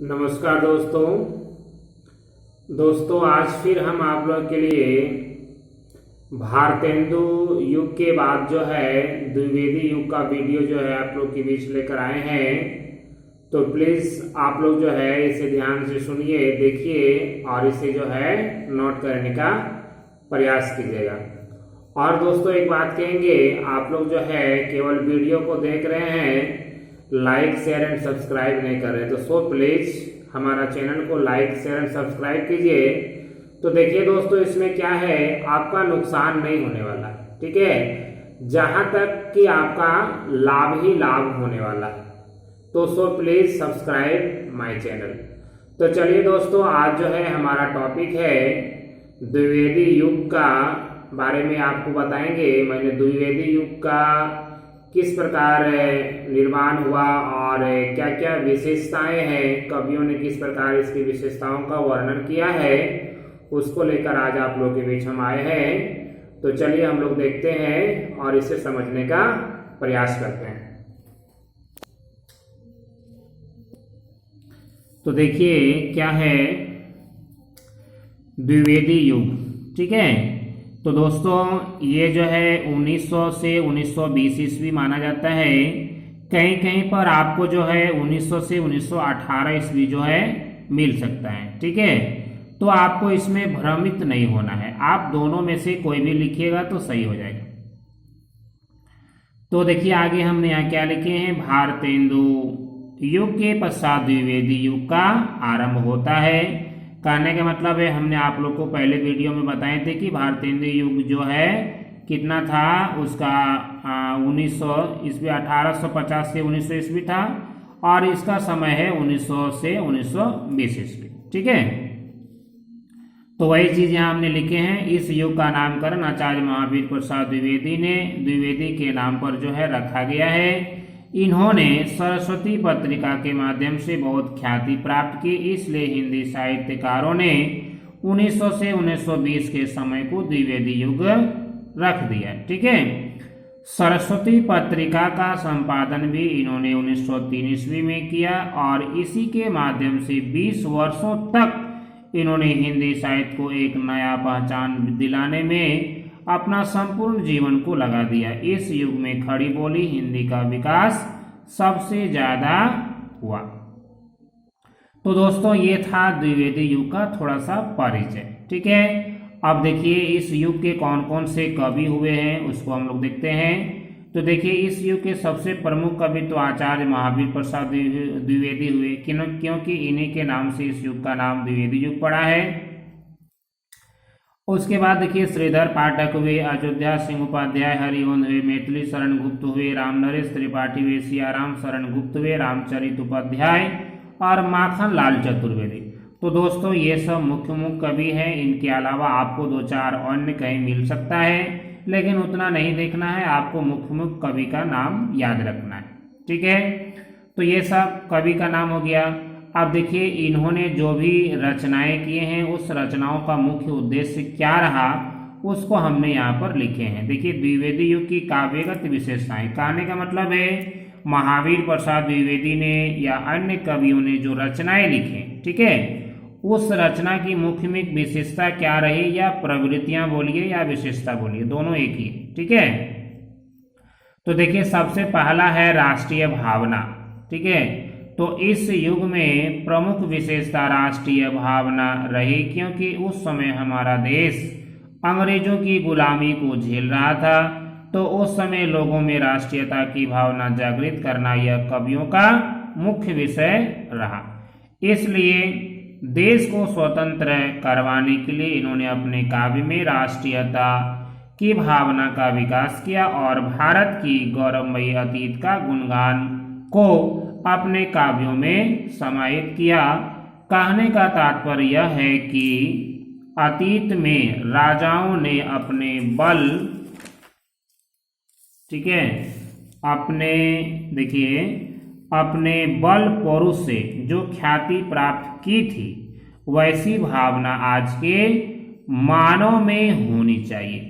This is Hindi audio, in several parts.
नमस्कार दोस्तों आज फिर हम आप लोग के लिए भारतेंदु युग के बाद जो है द्विवेदी युग का वीडियो जो है आप लोग के बीच लेकर आए हैं। तो प्लीज़ आप लोग जो है इसे ध्यान से सुनिए, देखिए और इसे जो है नोट करने का प्रयास कीजिएगा। और दोस्तों एक बात कहेंगे, आप लोग जो है केवल वीडियो को देख रहे हैं, लाइक शेयर एंड सब्सक्राइब नहीं कर रहे, तो सो प्लीज हमारा चैनल को लाइक शेयर एंड सब्सक्राइब कीजिए। तो देखिए दोस्तों इसमें क्या है, आपका नुकसान नहीं होने वाला, ठीक है, जहां तक कि आपका लाभ ही लाभ होने वाला है। तो so please subscribe my channel. तो चलिए दोस्तों आज जो है हमारा टॉपिक है द्विवेदी युग का बारे में आपको बताएंगे। मैंने द्विवेदी युग का किस प्रकार निर्माण हुआ और क्या क्या विशेषताएं हैं, कवियों ने किस प्रकार इसकी विशेषताओं का वर्णन किया है, उसको लेकर आज आप लोगों के बीच हम आए हैं। तो चलिए हम लोग देखते हैं और इसे समझने का प्रयास करते हैं। तो देखिए क्या है द्विवेदी युग, ठीक है। तो दोस्तों ये जो है 1900 से 1920 ईस्वी माना जाता है। कहीं कहीं पर आपको जो है 1900 से 1918 ईस्वी जो है मिल सकता है, ठीक है। तो आपको इसमें भ्रमित नहीं होना है, आप दोनों में से कोई भी लिखिएगा तो सही हो जाएगा। तो देखिए आगे हमने यहाँ क्या लिखे हैं, भारतेंदु युग के पश्चात द्विवेदी युग का आरंभ होता है। कहने का मतलब है हमने आप लोग को पहले वीडियो में बताए थे कि भारतेंदु युग जो है कितना था, उसका 1900 ईस्वी 1850 से 1900 ईस्वी था और इसका समय है 1900 से 1920 ईस्वी, ठीक है। तो वही चीज यहाँ हमने लिखे हैं। इस युग का नामकरण आचार्य महावीर प्रसाद द्विवेदी ने द्विवेदी के नाम पर जो है रखा गया है। इन्होंने सरस्वती पत्रिका के माध्यम से बहुत ख्याति प्राप्त की, इसलिए हिंदी साहित्यकारों ने 1900 से 1920 के समय को द्विवेदी युग रख दिया, ठीक है। सरस्वती पत्रिका का संपादन भी इन्होंने 1903 ईस्वी में किया और इसी के माध्यम से 20 वर्षों तक इन्होंने हिंदी साहित्य को एक नया पहचान दिलाने में अपना संपूर्ण जीवन को लगा दिया। इस युग में खड़ी बोली हिंदी का विकास सबसे ज्यादा हुआ। तो दोस्तों ये था द्विवेदी युग का थोड़ा सा परिचय, ठीक है। अब देखिए इस युग के कौन कौन से कवि हुए हैं उसको हम लोग देखते हैं। तो देखिए इस युग के सबसे प्रमुख कवि तो आचार्य महावीर प्रसाद द्विवेदी हुए, क्योंकि इन्हीं के नाम से इस युग का नाम द्विवेदी युग पड़ा है। उसके बाद देखिए श्रीधर पाठक हुए, अयोध्या सिंह उपाध्याय हरिवंश हुए, मैथिली शरण गुप्त हुए, रामनरेश त्रिपाठी हुए, सियाराम शरण गुप्त हुए, रामचरित उपाध्याय और माखन लाल चतुर्वेदी। तो दोस्तों ये सब मुख्य मुख्य कवि हैं। इनके अलावा आपको दो चार अन्य कहीं मिल सकता है, लेकिन उतना नहीं देखना है, आपको मुख्य मुख्य कवि का नाम याद रखना है, ठीक है। तो ये सब कवि का नाम हो गया। अब देखिए इन्होंने जो भी रचनाएं किए हैं उस रचनाओं का मुख्य उद्देश्य क्या रहा उसको हमने यहाँ पर लिखे हैं। देखिए द्विवेदी युग की काव्यगत विशेषताएं, कहने का मतलब है महावीर प्रसाद द्विवेदी ने या अन्य कवियों ने जो रचनाएं लिखे, ठीक है, उस रचना की मुख्य विशेषता क्या रही, या प्रवृत्तियां बोलिए या विशेषता बोलिए, दोनों एक ही, ठीक है। तो देखिए सबसे पहला है राष्ट्रीय भावना, ठीक है। तो इस युग में प्रमुख विशेषता राष्ट्रीय भावना रही, क्योंकि उस समय हमारा देश अंग्रेजों की गुलामी को झेल रहा था। तो उस समय लोगों में राष्ट्रीयता की भावना जागृत करना यह कवियों का मुख्य विषय रहा। इसलिए देश को स्वतंत्र करवाने के लिए इन्होंने अपने काव्य में राष्ट्रीयता की भावना का विकास किया और भारत की गौरवमयी अतीत का गुणगान को अपने काव्यों में समाहित किया। कहने का तात्पर्य यह है कि अतीत में राजाओं ने अपने बल, ठीक है, अपने बल पौरुष से जो ख्याति प्राप्त की थी वैसी भावना आज के मानव में होनी चाहिए।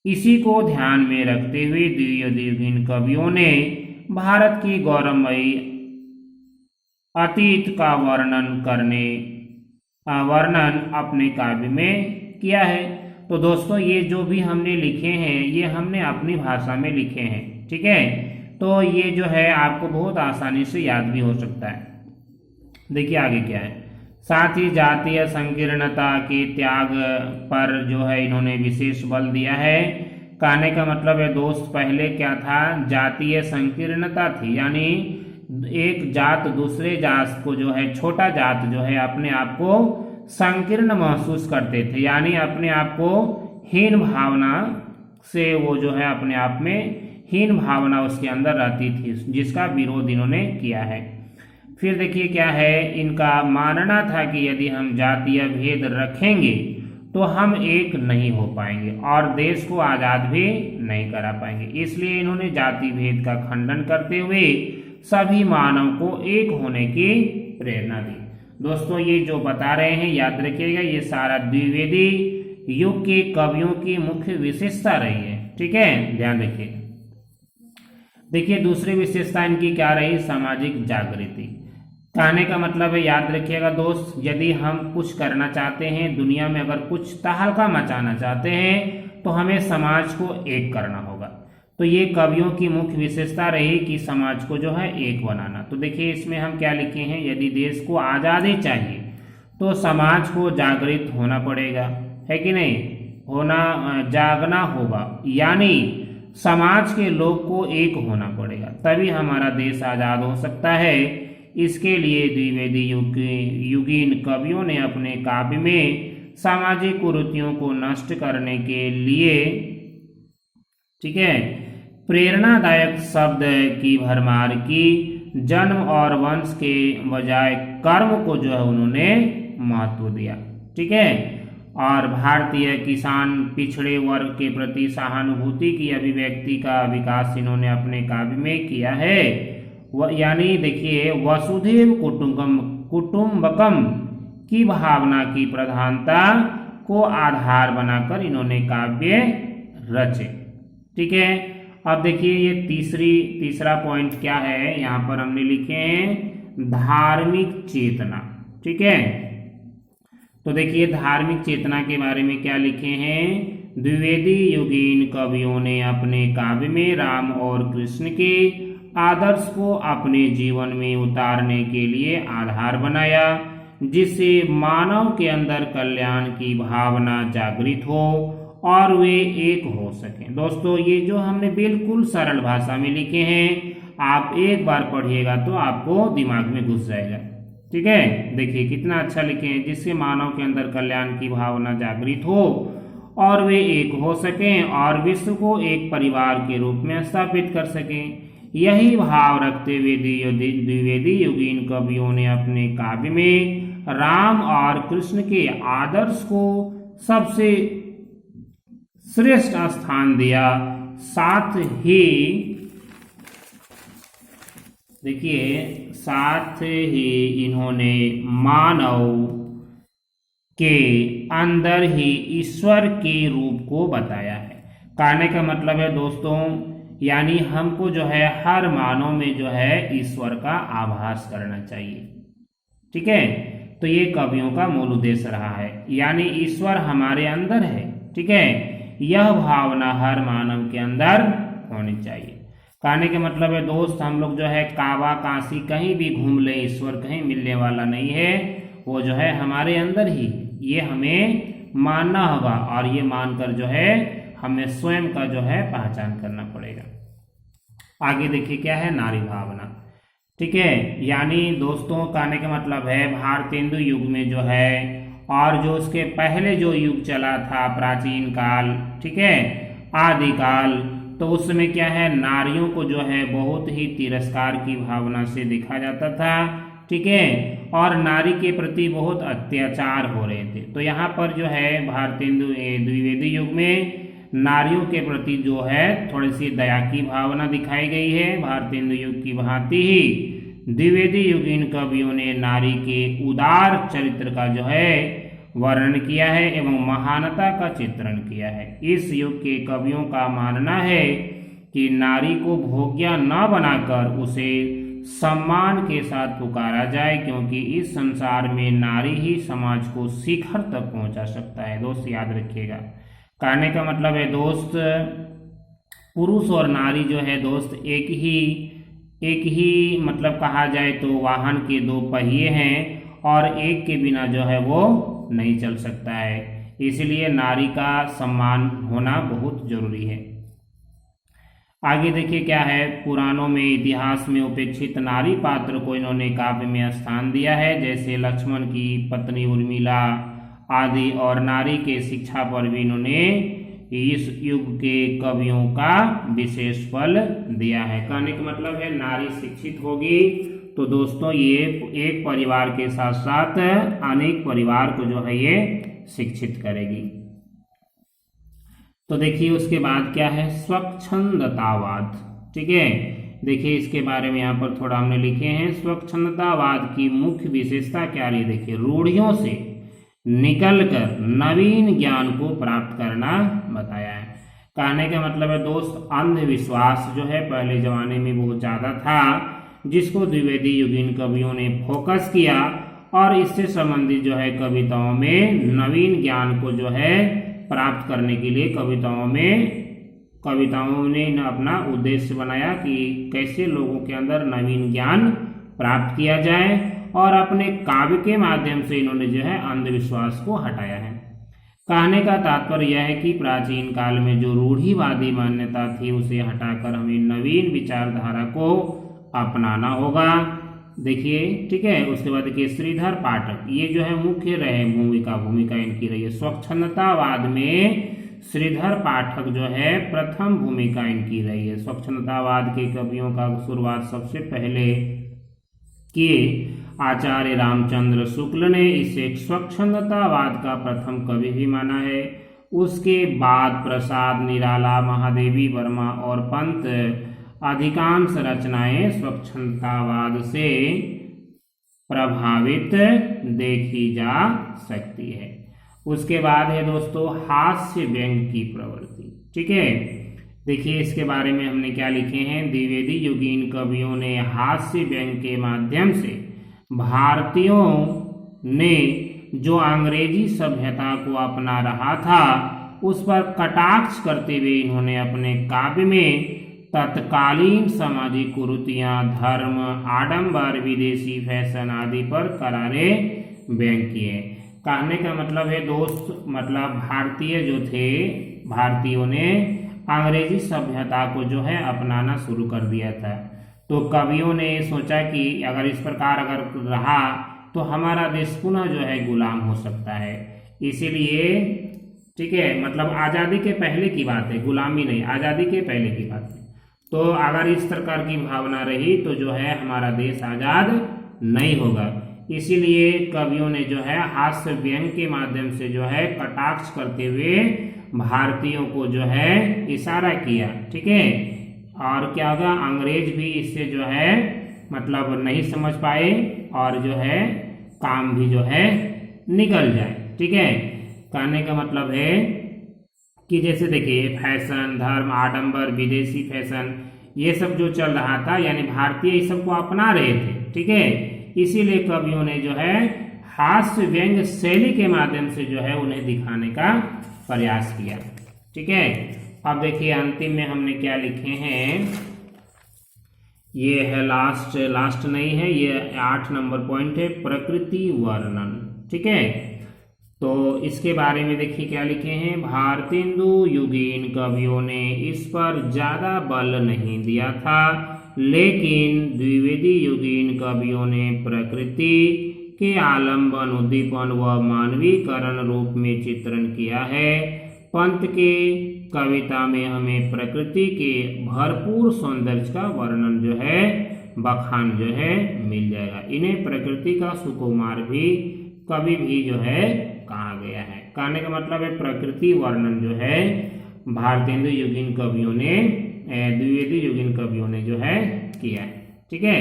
इसी को ध्यान में रखते हुए द्विवेदी कवियों ने भारत की गौरवमयी अतीत का वर्णन अपने काव्य में किया है। तो दोस्तों ये जो भी हमने लिखे हैं ये हमने अपनी भाषा में लिखे हैं, ठीक है। तो ये जो है आपको बहुत आसानी से याद भी हो सकता है। देखिए आगे क्या है, साथ ही जातीय संकीर्णता के त्याग पर जो है इन्होंने विशेष बल दिया है। कहने का मतलब है दोस्त, पहले क्या था, जातीय संकीर्णता थी, यानी एक जात दूसरे जात को जो है, छोटा जात जो है अपने आप को संकीर्ण महसूस करते थे, यानी अपने आप को हीन भावना से वो जो है अपने आप में हीन भावना उसके अंदर रहती थी, जिसका विरोध इन्होंने किया है। फिर देखिए क्या है, इनका मानना था कि यदि हम जातीय भेद रखेंगे तो हम एक नहीं हो पाएंगे और देश को आज़ाद भी नहीं करा पाएंगे। इसलिए इन्होंने जाति भेद का खंडन करते हुए सभी मानव को एक होने की प्रेरणा दी। दोस्तों ये जो बता रहे हैं याद रखिएगा, ये सारा द्विवेदी युग के कवियों की मुख्य विशेषता रही है, ठीक है, ध्यान रखिए। देखिए दूसरी विशेषता इनकी क्या रही, सामाजिक जागृति। कहने का मतलब है याद रखिएगा दोस्त, यदि हम कुछ करना चाहते हैं दुनिया में, अगर कुछ तहलका मचाना चाहते हैं तो हमें समाज को एक करना होगा। तो ये कवियों की मुख्य विशेषता रही कि समाज को जो है एक बनाना। तो देखिए इसमें हम क्या लिखे हैं, यदि देश को आज़ादी चाहिए तो समाज को जागृत होना पड़ेगा, है कि नहीं, जागना होगा, यानी समाज के लोग को एक होना पड़ेगा, तभी हमारा देश आज़ाद हो सकता है। इसके लिए द्विवेदी युगीन कवियों ने अपने काव्य में सामाजिक कुरीतियों को नष्ट करने के लिए, ठीक है, प्रेरणादायक शब्द की भरमार की। जन्म और वंश के बजाय कर्म को जो है उन्होंने महत्व दिया, ठीक है। और भारतीय किसान पिछड़े वर्ग के प्रति सहानुभूति की अभिव्यक्ति का विकास इन्होंने अपने काव्य में किया है। यानी देखिए वसुधैव कुटुंबकम की भावना की प्रधानता को आधार बनाकर इन्होंने काव्य रचे, ठीक है। अब देखिए ये तीसरा पॉइंट क्या है, यहाँ पर हमने लिखे हैं धार्मिक चेतना, ठीक है। तो देखिए धार्मिक चेतना के बारे में क्या लिखे हैं, द्विवेदी युगीन कवियों ने अपने काव्य में राम और कृष्ण के आदर्श को अपने जीवन में उतारने के लिए आधार बनाया, जिससे मानव के अंदर कल्याण की भावना जागृत हो और वे एक हो सकें। दोस्तों ये जो हमने बिल्कुल सरल भाषा में लिखे हैं, आप एक बार पढ़िएगा तो आपको दिमाग में घुस जाएगा, ठीक है। देखिए कितना अच्छा लिखे हैं, जिससे मानव के अंदर कल्याण की भावना जागृत हो और वे एक हो सकें और विश्व को एक परिवार के रूप में स्थापित कर सकें। यही भाव रखते हुए द्विवेदी युगीन कवियों ने अपने काव्य में राम और कृष्ण के आदर्श को सबसे श्रेष्ठ स्थान दिया। साथ ही इन्होंने मानव के अंदर ही ईश्वर के रूप को बताया है। कहने का मतलब है दोस्तों, यानी हमको जो है हर मानव में जो है ईश्वर का आभास करना चाहिए, ठीक है। तो ये कवियों का मूल उद्देश्य रहा है, यानी ईश्वर हमारे अंदर है, ठीक है। यह भावना हर मानव के अंदर होनी चाहिए। कहने का मतलब है दोस्त, हम लोग जो है काबा काशी कहीं भी घूम ले, ईश्वर कहीं मिलने वाला नहीं है, वो जो है हमारे अंदर ही, ये हमें मानना होगा और ये मानकर जो है हमें स्वयं का जो है पहचान करना पड़ेगा। आगे देखिए क्या है, नारी भावना, ठीक है। यानी दोस्तों कहने का मतलब है भारतेंदु युग में जो है और जो उसके पहले जो युग चला था प्राचीन काल, ठीक है, आदिकाल, तो उस समय क्या है नारियों को जो है बहुत ही तिरस्कार की भावना से देखा जाता था, ठीक है, और नारी के प्रति बहुत अत्याचार हो रहे थे। तो यहाँ पर जो है भारतेंदु द्विवेदी युग में नारियों के प्रति जो है थोड़ी सी दया की भावना दिखाई गई है। भारतेंदु युग की भांति ही द्विवेदी युगीन कवियों ने नारी के उदार चरित्र का जो है वर्णन किया है एवं महानता का चित्रण किया है। इस युग के कवियों का मानना है कि नारी को भोग्या न बनाकर उसे सम्मान के साथ पुकारा जाए, क्योंकि इस संसार में नारी ही समाज को शिखर तक पहुंचा सकता है। दोस्त याद रखिएगा, कहने का मतलब है दोस्त, पुरुष और नारी जो है दोस्त एक ही मतलब कहा जाए तो वाहन के दो पहिए हैं, और एक के बिना जो है वो नहीं चल सकता है। इसलिए नारी का सम्मान होना बहुत जरूरी है। आगे देखिए क्या है, पुराणों में इतिहास में उपेक्षित नारी पात्र को इन्होंने काव्य में स्थान दिया है, जैसे लक्ष्मण की पत्नी उर्मिला आदि, और नारी के शिक्षा पर भी इन्होंने इस युग के कवियों का विशेष बल दिया है। कहने का मतलब है नारी शिक्षित होगी तो दोस्तों ये एक परिवार के साथ साथ अनेक परिवार को जो है ये शिक्षित करेगी। तो देखिए उसके बाद क्या है, स्वच्छंदतावाद। ठीक है, देखिए इसके बारे में यहाँ पर थोड़ा हमने लिखे हैं। स्वच्छंदतावाद की मुख्य विशेषता क्या रही, देखिए रूढ़ियों से निकलकर नवीन ज्ञान को प्राप्त करना बताया है। कहने का मतलब है दोस्त, अंधविश्वास जो है पहले जमाने में बहुत ज्यादा था, जिसको द्विवेदी युगीन कवियों ने फोकस किया, और इससे संबंधित जो है कविताओं में नवीन ज्ञान को जो है प्राप्त करने के लिए कविताओं ने अपना उद्देश्य बनाया कि कैसे लोगों के अंदर नवीन ज्ञान प्राप्त किया जाए, और अपने काव्य के माध्यम से इन्होंने जो है अंधविश्वास को हटाया है। कहने का तात्पर्य यह है कि प्राचीन काल में जो रूढ़िवादी मान्यता थी उसे हटाकर हमें नवीन विचारधारा को अपनाना होगा। देखिए ठीक है, उसके बाद देखिए श्रीधर पाठक, ये जो है मुख्य रहे भूमिका इनकी रही है। स्वच्छंदतावाद में श्रीधर पाठक जो है प्रथम भूमिका इनकी रही है। स्वच्छंदतावाद के कवियों का शुरुआत सबसे पहले किए आचार्य रामचंद्र शुक्ल ने, इसे स्वच्छंदतावाद का प्रथम कवि भी माना है। उसके बाद प्रसाद निराला, महादेवी वर्मा और पंत अधिकांश रचनाएं स्वच्छंदतावाद से प्रभावित देखी जा सकती है। उसके बाद है दोस्तों हास्य व्यंग की प्रवृत्ति। ठीक है, देखिए इसके बारे में हमने क्या लिखे हैं, द्विवेदी युगीन कवियों ने हास्य व्यंग के माध्यम से भारतीयों ने जो अंग्रेजी सभ्यता को अपना रहा था उस पर कटाक्ष करते हुए इन्होंने अपने काव्य में तत्कालीन सामाजिक कुरीतियां, धर्म, आडंबर, विदेशी फैशन आदि पर करारे व्यंग किए। कहने का मतलब है दोस्त, मतलब भारतीय जो थे, भारतीयों ने अंग्रेजी सभ्यता को जो है अपनाना शुरू कर दिया था। तो कवियों ने सोचा कि अगर इस प्रकार अगर रहा तो हमारा देश पुनः जो है गुलाम हो सकता है। इसीलिए ठीक है, मतलब आज़ादी के पहले की बात है, गुलामी नहीं, आज़ादी के पहले की बात है। तो अगर इस प्रकार की भावना रही तो जो है हमारा देश आज़ाद नहीं होगा। इसीलिए कवियों ने जो है हास्य व्यंग के माध्यम से जो है कटाक्ष करते हुए भारतीयों को जो है इशारा किया। ठीक है, और क्या होगा, अंग्रेज भी इससे जो है मतलब नहीं समझ पाए और जो है काम भी जो है निकल जाए। ठीक है, कहने का मतलब है कि जैसे देखिए फैशन, धर्म, आडंबर, विदेशी फैशन, ये सब जो चल रहा था, यानी भारतीय इस सब को अपना रहे थे। ठीक है, इसीलिए कवियों ने जो है हास्य व्यंग शैली के माध्यम से जो है उन्हें दिखाने का प्रयास किया। ठीक है, अब देखिए अंतिम में हमने क्या लिखे हैं, ये है लास्ट नहीं है, ये 8 नंबर पॉइंट है, प्रकृति वर्णन। ठीक है, तो इसके बारे में देखिए क्या लिखे हैं, भारतेंदु युगीन कवियों ने इस पर ज्यादा बल नहीं दिया था, लेकिन द्विवेदी युगीन कवियों ने प्रकृति के आलंबन, उद्दीपन व मानवीकरण रूप में चित्रण किया है। पंत के कविता में हमें प्रकृति के भरपूर सौंदर्य का वर्णन जो है, बखान जो है मिल जाएगा। इन्हें प्रकृति का सुकुमार भी कवि भी जो है कहा गया है। कहने का मतलब है प्रकृति वर्णन जो है भारतेंदु युगीन कवियों ने, द्विवेदी युगीन कवियों ने जो है किया है। ठीक है,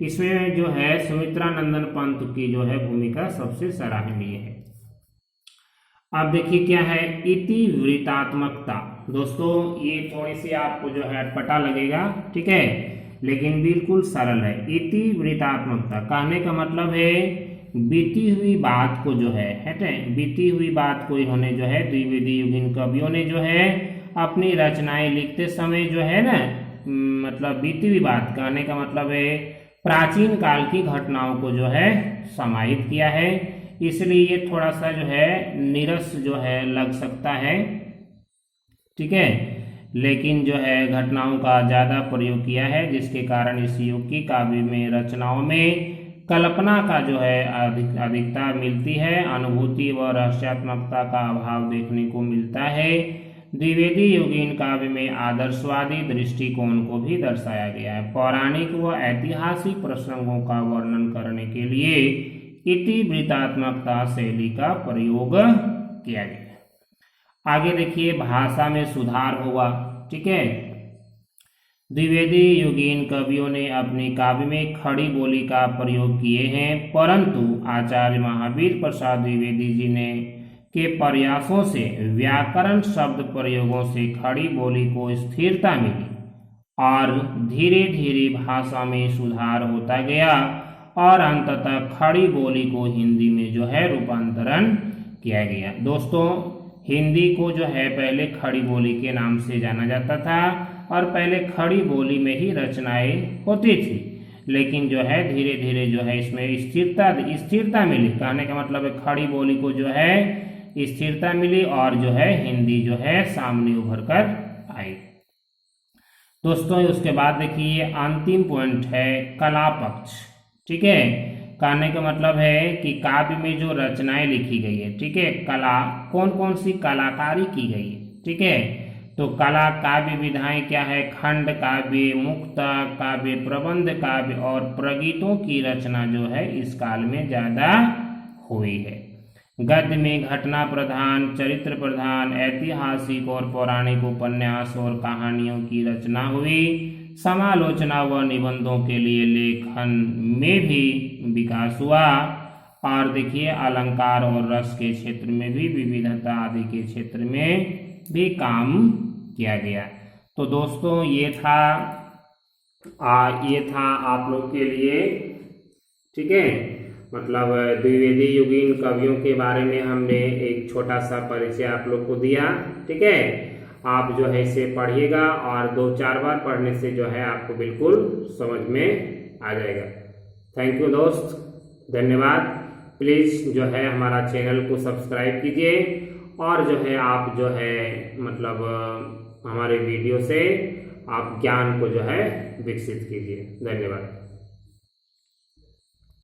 इसमें जो है सुमित्रा नंदन पंत की जो है भूमिका सबसे सराहनीय है। अब देखिए क्या है इतिवृत्तात्मकता। दोस्तों ये थोड़ी सी आपको जो है अटपटा लगेगा। ठीक है, लेकिन बिल्कुल सरल है। इतिवृत्तात्मकता कहने का मतलब है बीती हुई बात को जो है बीती हुई बात को इन्होंने जो है द्विवेदी युगीन कवियों ने जो है अपनी रचनाएं लिखते समय जो है ना मतलब बीती हुई बात कहने का मतलब है प्राचीन काल की घटनाओं को जो है समाहित किया है, इसलिए ये थोड़ा सा जो है नीरस जो है लग सकता है, ठीक है, लेकिन जो है घटनाओं का ज़्यादा प्रयोग किया है, जिसके कारण इस युग की काव्य में रचनाओं में कल्पना का जो है अधिकता मिलती है, अनुभूति व रहस्यात्मकता का अभाव देखने को मिलता है। द्विवेदी युगीन काव्य में आदर्शवादी दृष्टिकोण को भी दर्शाया गया है। पौराणिक व ऐतिहासिक प्रसंगों का वर्णन करने के लिए इतिवृत्तात्मकता शैली का प्रयोग किया गया। आगे देखिए भाषा में सुधार होगा, ठीक है। द्विवेदी युगीन कवियों ने अपनी काव्य में खड़ी बोली का प्रयोग किए हैं, परंतु आचार्य महावीर प्रसाद द्विवेदी जी ने के प्रयासों से व्याकरण शब्द प्रयोगों से खड़ी बोली को स्थिरता मिली और धीरे धीरे भाषा में सुधार होता गया और अंततः खड़ी बोली को हिंदी में जो है रूपांतरण किया गया। दोस्तों हिंदी को जो है पहले खड़ी बोली के नाम से जाना जाता था और पहले खड़ी बोली में ही रचनाएं होती थी, लेकिन जो है धीरे धीरे जो है इसमें स्थिरता मिली। कहने का मतलब है खड़ी बोली को जो है स्थिरता मिली और जो है हिंदी जो है सामने उभर कर आई। दोस्तों उसके बाद देखिए अंतिम पॉइंट है कला पक्ष, ठीक है। कहने का मतलब है कि काव्य में जो रचनाएं लिखी गई है, ठीक है, कला कौन कौन सी कलाकारी की गई है, ठीक है। तो कला काव्य विधाएं क्या है, खंड काव्य, मुक्ता काव्य, प्रबंध काव्य और प्रगीतों की रचना जो है इस काल में ज्यादा हुई है। गद्य में घटना प्रधान, चरित्र प्रधान, ऐतिहासिक और पौराणिक उपन्यास और कहानियों की रचना हुई। समालोचना व निबंधों के लिए लेखन में भी विकास हुआ और देखिए अलंकार और रस के क्षेत्र में भी विविधता आदि के क्षेत्र में भी काम किया गया। तो दोस्तों ये था आप लोग के लिए, ठीक है, मतलब द्विवेदी युगीन कवियों के बारे में हमने एक छोटा सा परिचय आप लोग को दिया, ठीक है। आप जो है इसे पढ़िएगा और 2-4 बार पढ़ने से जो है आपको बिल्कुल समझ में आ जाएगा। थैंक यू दोस्त, धन्यवाद। प्लीज़ जो है हमारा चैनल को सब्सक्राइब कीजिए और जो है आप जो है मतलब हमारे वीडियो से आप ज्ञान को जो है विकसित कीजिए। धन्यवाद।